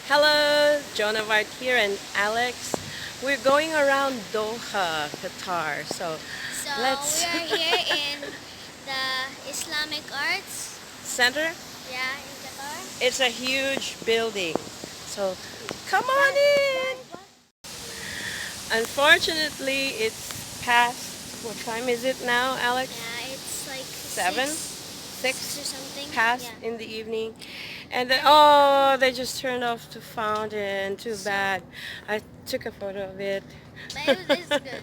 Hello, Joan of Arc here and Alex. We're going around Doha, Qatar. So So we let's are here in the Islamic Arts, center. yeah, in Qatar. It's a huge building. So come on in. But Unfortunately, it's past. What time is it now, Alex? yeah, it's like Seven, six or six something. past Yeah. in the evening. And then, oh, they just turned off the fountain. Too So, bad. I took a photo of it. but it's good.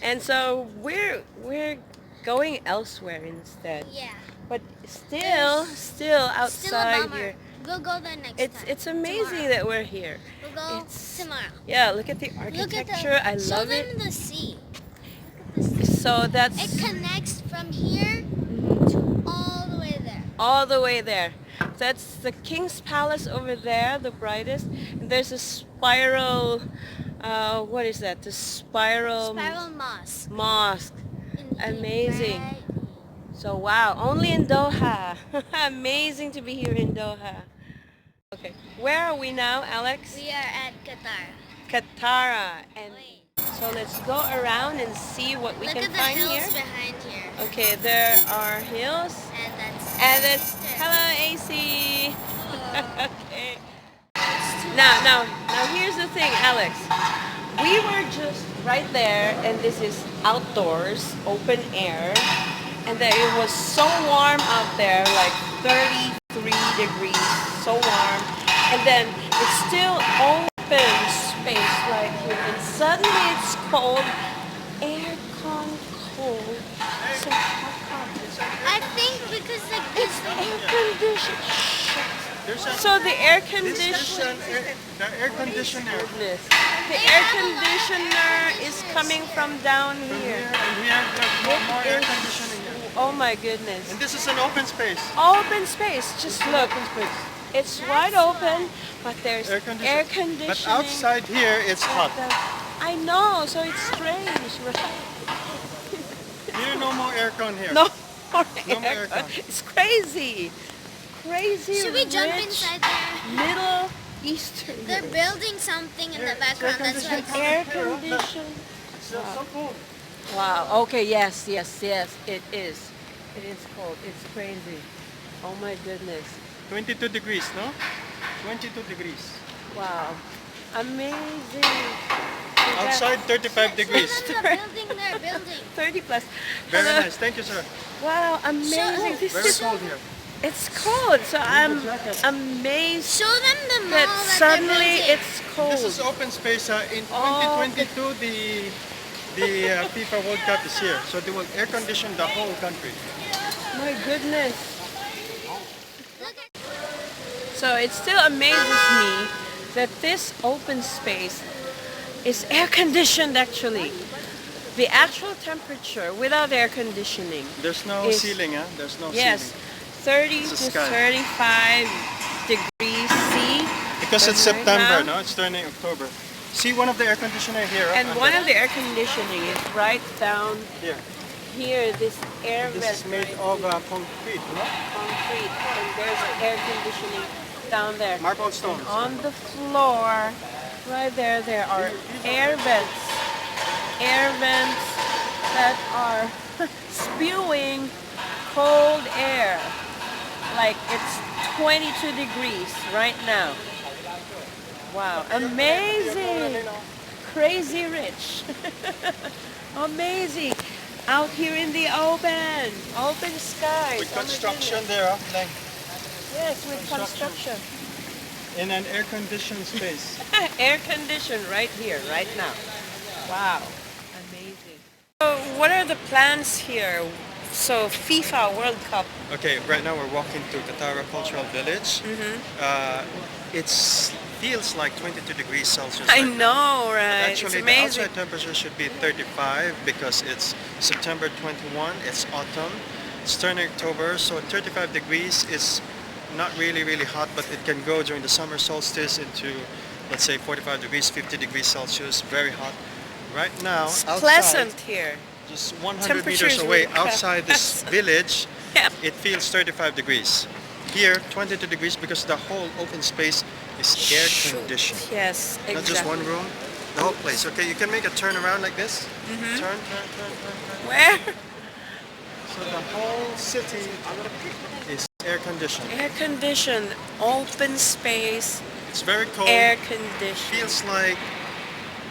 And so we're going elsewhere instead. Yeah. But still, There's still still a outside bummer. here. We'll go there next It's time. it's amazing Tomorrow. that we're here. We'll go It's tomorrow. yeah. Look at the Look at architecture. I show love them it. the sea. Look at the sea. So that's It connects from here to all the way there. all the way there. That's the King's Palace over there, the brightest. And there's a spiral. What is that? The spiral Spiral Mosque. mosque. In here, Amazing. right? So wow, only in Doha. Amazing to be here in Doha. Okay, where are we now, Alex? We are at Qatar. Katara. And Wait. so let's go around and see what we Look can at the find hills here. behind here. Okay, there are hills. And And it's there. hello AC. Oh, Okay. it's too Now here's the thing, Alex. We were just right there, and this is outdoors, open air, and that it was so warm out there, like 33 degrees, so warm, and then it's still open space right here, and suddenly it's cold, aircon cold. So how come? I think because like It's air conditioned. There's a, So the air this conditioner. is the air conditioner Goodness. The air conditioner is coming from down from here. here and here. There's more air It is- conditioning here. Oh my goodness. And this is an open space. Open space. Just look. Open space. It's wide open, but there's Air conditioning. air conditioning. But outside here, it's hot. I know, so it's strange, right? Here, no more aircon here. No more No more aircon. aircon. It's crazy. Crazy. should we jump rich, inside there? Middle Eastern. They're building something in the background. That's why it's Air conditioned. It's so cool. Wow. Okay. Yes. Yes. Yes. It is. It is cold. It's crazy. Oh my goodness. 22 degrees, no? 22 degrees. Wow. Amazing. Outside, 35 degrees. Show them the building they're building. 30 plus. Very Hello. nice. Thank you, sir. Wow. Amazing. This Very is. cold here. It's cold. So I'm amazed Show them the mall that that suddenly they're building. it's cold. This is open space. In Oh, 2022, the FIFA World Cup is here. So they will air condition the whole country. My goodness. Look at So it still amazes me that this open space is air conditioned actually. The actual temperature without air conditioning. There's no Is- ceiling, huh? There's no Yes, ceiling. 30 It's to a sky. 35 degrees C. Because it's Right September, now. no? It's turning October. See one of the air conditioner here. And one of the air conditioning is right down here. here, this air This is vent made right of here, concrete, no? concrete. And there's air conditioning down there. Marble stones. On the floor, right there, there are air vents. Air vents that are spewing cold air. Like it's 22 degrees right now. Wow, amazing. Crazy rich. Amazing. Out here in the open skies. With Oh my construction goodness. there, huh? Like Yes, with Construction. construction. in an air-conditioned space. Air conditioned right here, right now. Wow, amazing. So what are the plans here? So FIFA World Cup. Okay, right now we're walking to Katara Cultural Village. It feels like 22 degrees Celsius. I right now. know, right? Actually, it's the amazing. outside temperature should be 35 because it's September 21, it's autumn, it's turning October, so 35 degrees is not really hot, but it can go during the summer solstice into, let's say, 45 degrees, 50 degrees Celsius, very hot. Right now, It's outside, pleasant here. just 100 Temperature meters is away, really outside this village, Yeah. it feels 35 degrees. Here, 22 degrees because the whole open space is air conditioned. Yes, exactly. Not just one room, the whole place. Okay, you can make a turn around like this. Mhm. Turn, turn, turn, turn, turn. Where? So the whole city is air conditioned. Air conditioned, open space, It's very cold. air conditioned. Feels like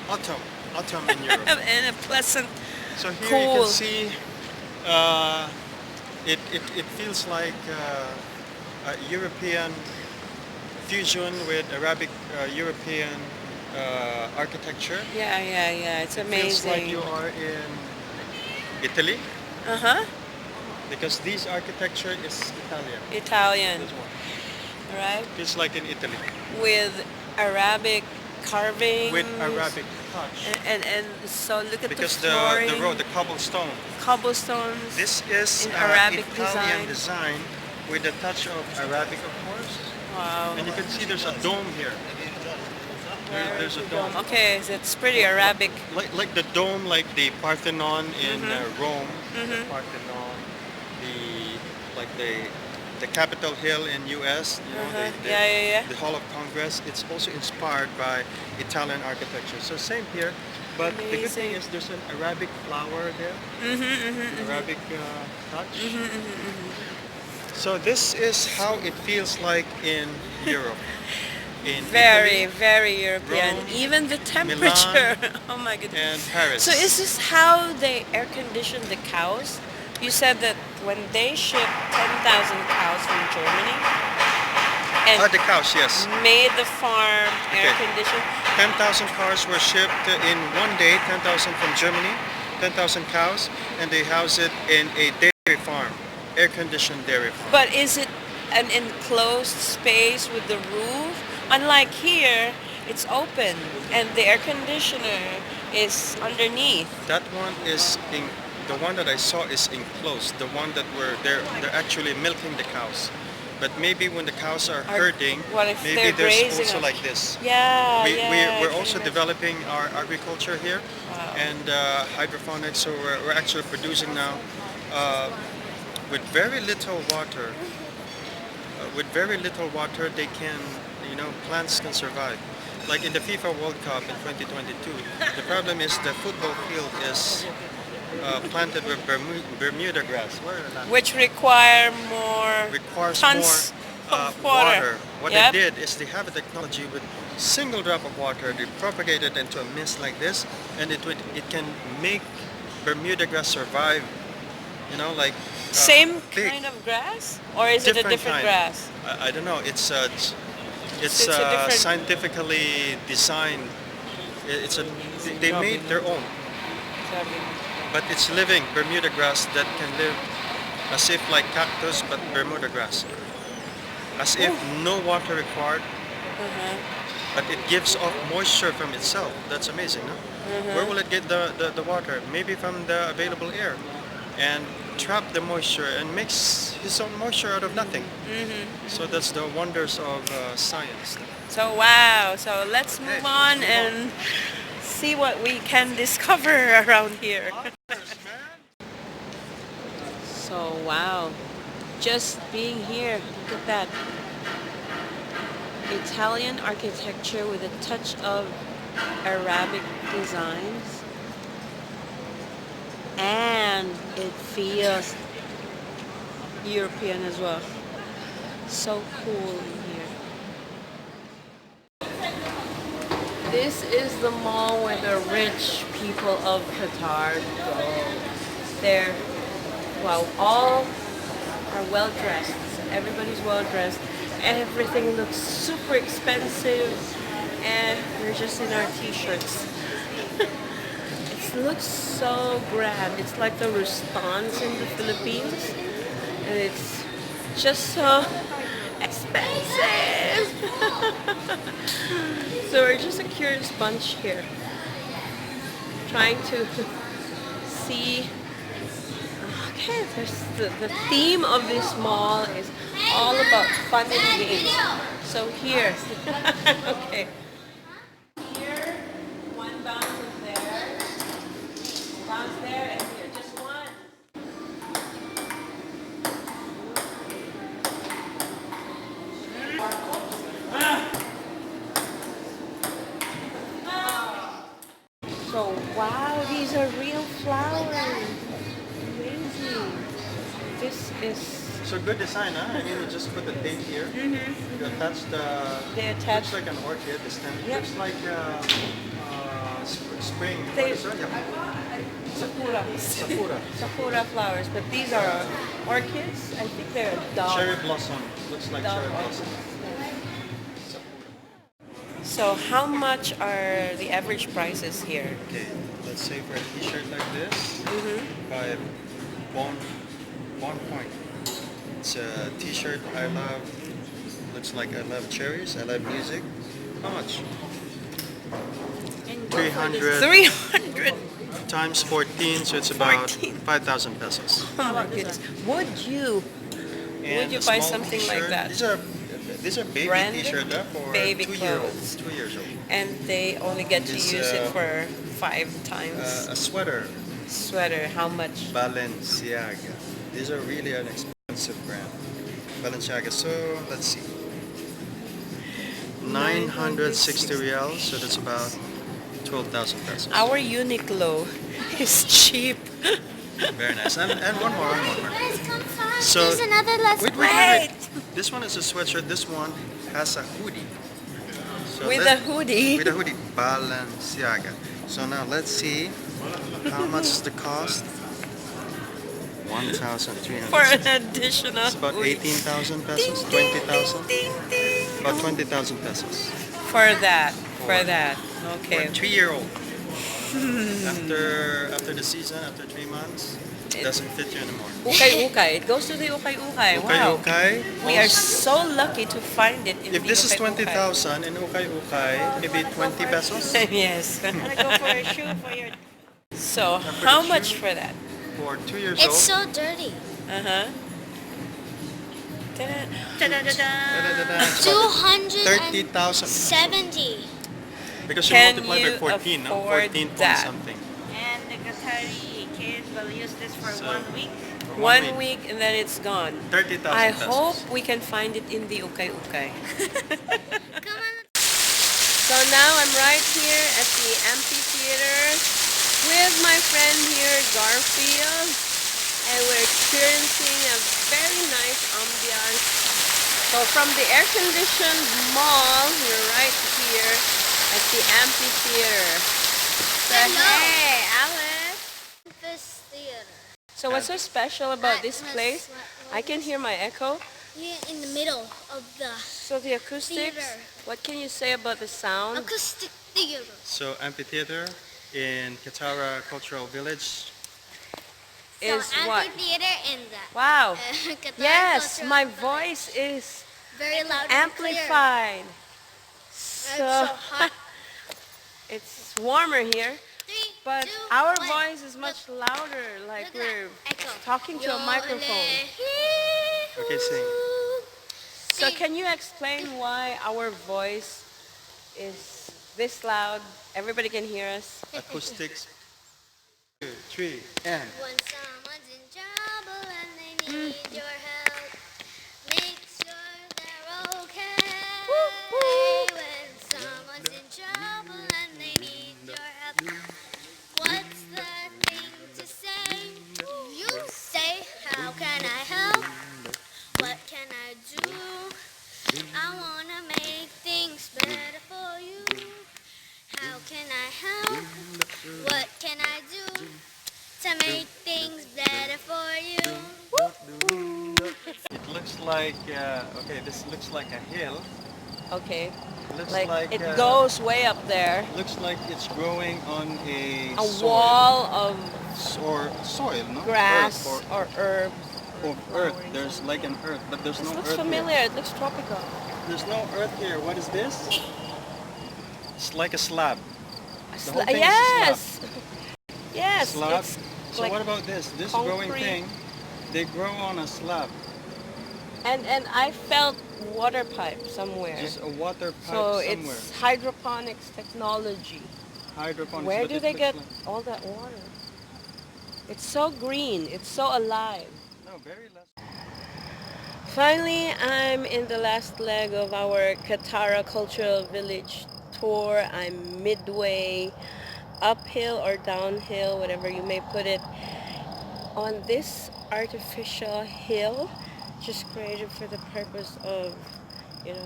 autumn, autumn in Europe. And a pleasant, So here you cool. can see uh, it feels like a European fusion with Arabic European architecture. Yeah, yeah, yeah. It's It feels like amazing. you are in Italy Uh-huh. because this architecture is Italian. Italian, This one right? feels like in Italy With Arabic carving. with Arabic touch And so look at because the flooring. the road, the cobblestone. Cobblestones. This is In Arabic Italian design. design with a touch of Arabic, of course. Wow. And you can see there's a dome here. There's a dome. Okay, so it's pretty Arabic. Like the dome, like the Parthenon in Rome. The Mhm. Parthenon, like the Capitol Hill in U.S. You know, Uh-huh. Yeah, yeah, yeah. the Hall of Congress. It's also inspired by Italian architecture. So same here, but the good thing Amazing. is there's an Arabic flower there, Arabic touch. So this is how it feels like in Europe. In Very, Italy very European. Rome, Even the temperature. Oh my goodness. and Paris. So is this how they air condition the cows? You said that when they ship 10,000 cows from Germany and the cows, yes. made the farm air Okay. conditioned. 10,000 cars were shipped in one day, 10,000 from Germany, 10,000 cows, and they house it in a dairy farm, air-conditioned dairy farm. But is it an enclosed space with the roof? Unlike here, it's open and the air conditioner is underneath. That one is the one that I saw is enclosed. The one that they're actually milking the cows. But maybe when the cows are herding, what if maybe they're there's grazing also on- like this. Yeah, yeah. We're I also can developing our agriculture here Wow. and hydroponics. So we're actually producing now with very little water. With very little water, they can, plants can survive. Like in the FIFA World Cup in 2022, the problem is the football field is planted with Bermuda grass. Which require more Requires tons more of water. What Yep. they did is they have a technology with single drop of water. They propagate it into a mist like this, and it can make Bermuda grass survive. Like Same big. kind of grass, or is it a different kind. grass? I don't know. It's It's a different- scientifically designed. It's a they made their own, but it's living Bermuda grass that can live as if like cactus, but Bermuda grass, as if no water required, but it gives off moisture from itself. That's amazing, no? Where will it get the water? Maybe from the available air, and trap the moisture and makes his own moisture out of nothing. So that's the wonders of science. So wow. So let's move on and see what we can discover around here. So wow. Just being here, look at that. Italian architecture with a touch of Arabic designs. And it feels European as well. So cool in here. This is the mall where the rich people of Qatar go. They're, all are well dressed. Everybody's well dressed. Everything looks super expensive, and we're just in our t-shirts. It looks so grand. It's like the restaurants in the Philippines, and it's just so expensive. So we're just a curious bunch here, trying to see. Okay, the theme of this mall is all about fun and games. So here, okay. Here, one bounces there, bounce there, and here, just one. So, wow, these are real flowers. Amazing. This is... So good design, huh? I mean, you just put the date here. You attach the. They attach... Looks like an orchid. This time. Yep. Looks like spring. They- What is that? Yeah. Sakura. Sakura. Sakura flowers, but these are orchids. I think they're dog. Cherry blossom. Looks like Dog cherry orchids. blossom. So how much are the average prices here? Okay, let's say for a T-shirt like this, by Bon Point. It's a T-shirt I love. Looks like I love cherries. I love music. How much? 300 300. times 14, so it's about 14. 5,000 pesos. Oh my goodness. Would you And you a buy small something like t-shirt. that? These are baby Branded T-shirt for baby 2 years clothes. old. 2 years old. And they only get to This, use it for 5 times. A sweater, Sweater, how much? Balenciaga. These are really an expensive brand. Balenciaga. So let's see. 960 reals. So that's about 12,000 pesos. Our Uniqlo is cheap. Very nice. And one more. Guys, come fast. So- There's another last Wait. Wait. This one is a sweatshirt. This one has a hoodie. So With a let- hoodie. With a hoodie. Balenciaga. So now let's see how much is the cost. 1,300. For an additional It's about hoodie. 18,000 pesos. Ding, 20,000. ding, ding. About 20,000 pesos. For that. For For- that. For Okay. a 3-year-old. After the season, after 3 months, it doesn't fit you anymore. Ukay-ukay. It goes to the ukay-ukay. Wow. Okay. We are so lucky to find it in If the this is ukay-ukay. 20,000 in ukay, maybe 20 pesos Yes. Wanna go for a shoe for your... So, how much for that? for 2 years It's old. so dirty. Uh-huh. Ta-da. Da-da-da-da. It's about 30,000 270. because you Can multiply you by 14, no? afford 14 point that? something. And the Qatari kid will use this for So- 1 week. For 1 week and then it's gone. 30,000 I pesos. hope we can find it in the ukay-ukay. Come on. So now I'm right here at the amphitheater with my friend here, Garfield, and we're experiencing a very nice ambiance. So from the air-conditioned mall, we're right here at the amphitheater. So Hello. hey, Alice. This theater. So what's so special about this place? I can hear my echo. Yeah, in the middle of the So the acoustics, Theater. what can you say about the sound? acoustic theater. So amphitheater in Katara Cultural Village. Is so what? amphitheater in the Wow. Katara Yes, Cultural my Village. voice is Very loud and clear. amplified. It's So so hot. it's warmer here, 3, but 2, our 1. voice is much louder, like Look at we're that. Echo. talking to a microphone. Okay, sing. So can you explain why our voice is this loud? Everybody can hear us. Acoustics. 2, 3, and. When someone's in trouble and they need your help, make sure they're okay. When someone's in trouble and they need your help, what's the thing to say? You say, how can I help? What can I do? I wanna make things better for you. How can I help? What can I do to make things better for you? It looks like, okay, this looks like a hill. Okay. Looks Like it uh, goes way up there. Looks like it's growing on A soil. wall of Or soil, no? grass Earth or herb. or earth. There's like an earth, but there's This no looks earth familiar. here. It looks tropical. There's no earth here. What is this? It's like a slab. The whole thing is a Yes. Yes. Slab. It's So like what about this? This growing concrete. thing, they grow on a slab. and I felt water pipe somewhere. Just a water pipe So somewhere. it's hydroponics technology. Hydroponics. Where but do it they looks get like- all that water? It's so green. It's so alive. No, very less. Finally, I'm in the last leg of our Katara Cultural Village tour. I'm midway uphill or downhill, whatever you may put it, on this artificial hill, just created for the purpose of,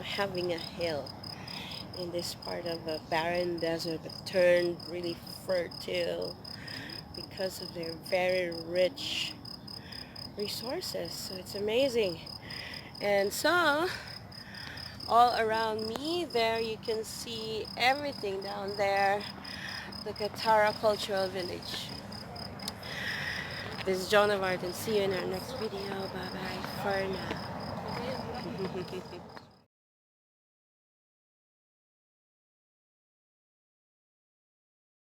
having a hill in this part of a barren desert, but turned really fertile because of their very rich resources. So it's amazing. And so all around me there you can see everything down there, the Katara Cultural Village. This is Joan of Art, and see you in our next video. Bye bye for now.